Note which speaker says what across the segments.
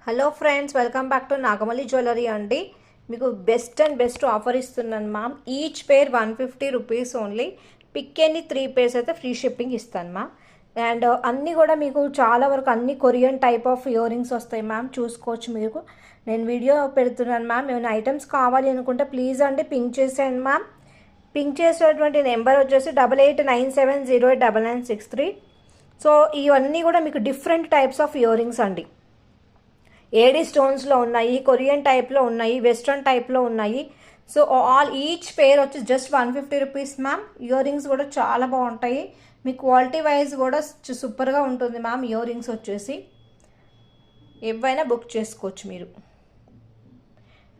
Speaker 1: Hello friends, welcome back to Nagamalli jewellery అండి. మీకు best offer ఇస్తున్నాను ma'am. Each pair 150 rupees only. Pick any 3 pairs అయితే free shipping ఇస్తాను ma'am. And అన్నీ కూడా మీకు చాలా వరకు అన్ని Korean type of earrings వస్తాయి మ్యామ్. చూసుకోవచ్చు మీకు. నేను వీడియో పెడుతున్నాను మ్యామ్. ఏమైనా ఐటమ్స్ కావాలి అనుకుంటే ప్లీజ్ అండి పింక్ చేసేయండి మ్యామ్. పింక్ చేసేటువంటి నెంబర్ వచ్చేసి 8897089963. సో ఇవన్నీ కూడా మీకు different types of ear rings అండి. ఏడీ స్టోన్స్లో ఉన్నాయి, కొరియన్ టైప్లో ఉన్నాయి, వెస్ట్రన్ టైప్లో ఉన్నాయి. సో ఈచ్ పేర్ వచ్చి just 150 rupees ma'am. Ear rings కూడా చాలా బాగుంటాయి. మీ క్వాలిటీ వైజ్ కూడా సూపర్గా ఉంటుంది మ్యామ్. ఇయర్ రింగ్స్ వచ్చేసి ఏవైనా బుక్ చేసుకోవచ్చు మీరు.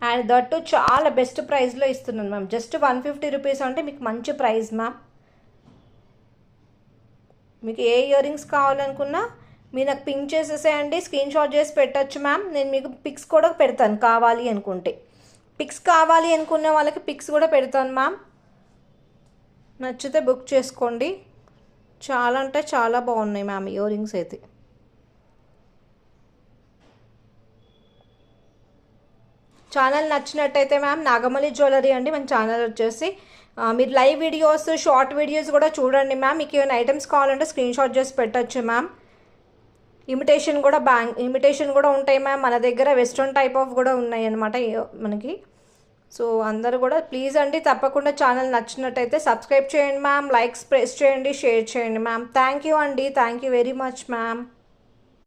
Speaker 1: అండ్ దట్టు చాలా బెస్ట్ ప్రైస్లో ఇస్తున్నాను మ్యామ్. జస్ట్ 150 రూపీస్ అంటే మీకు మంచి ప్రైస్ మ్యామ్. మీకు ఏ ఇయర్ రింగ్స్ కావాలనుకున్నా మీరు నాకు పింక్ చేసేసేయండి, స్క్రీన్ షాట్ చేసి పెట్టచ్చు మ్యామ్. నేను మీకు పిక్స్ కూడా పెడతాను కావాలి అనుకుంటే. పిక్స్ కావాలి అనుకున్న వాళ్ళకి పిక్స్ కూడా పెడతాను మ్యామ్. నచ్చితే బుక్ చేసుకోండి. చాలా అంటే చాలా బాగున్నాయి మ్యామ్ ఇయర్ రింగ్స్ అయితే. ఛానల్ నచ్చినట్టయితే మ్యామ్ నాగమల్లి జ్యువెలరీ అండి మన ఛానల్ వచ్చేసి. మీరు లైవ్ వీడియోస్, షార్ట్ వీడియోస్ కూడా చూడండి మ్యామ్. మీకు ఏమైనా ఐటమ్స్ కావాలంటే స్క్రీన్ షాట్ చేసి పెట్టచ్చు మ్యామ్. ఇమిటేషన్ కూడా ఉంటాయి మ్యామ్ మన దగ్గర. వెస్ట్రన్ టైప్ ఆఫ్ కూడా ఉన్నాయి అన్నమాట మనకి. సో అందరూ కూడా ప్లీజ్ అండి తప్పకుండా ఛానల్ నచ్చినట్టయితే సబ్స్క్రైబ్ చేయండి మ్యామ్. లైక్స్ ప్రెస్ చేయండి, షేర్ చేయండి మ్యామ్. థ్యాంక్ యూ అండి. Thank you very much ma'am.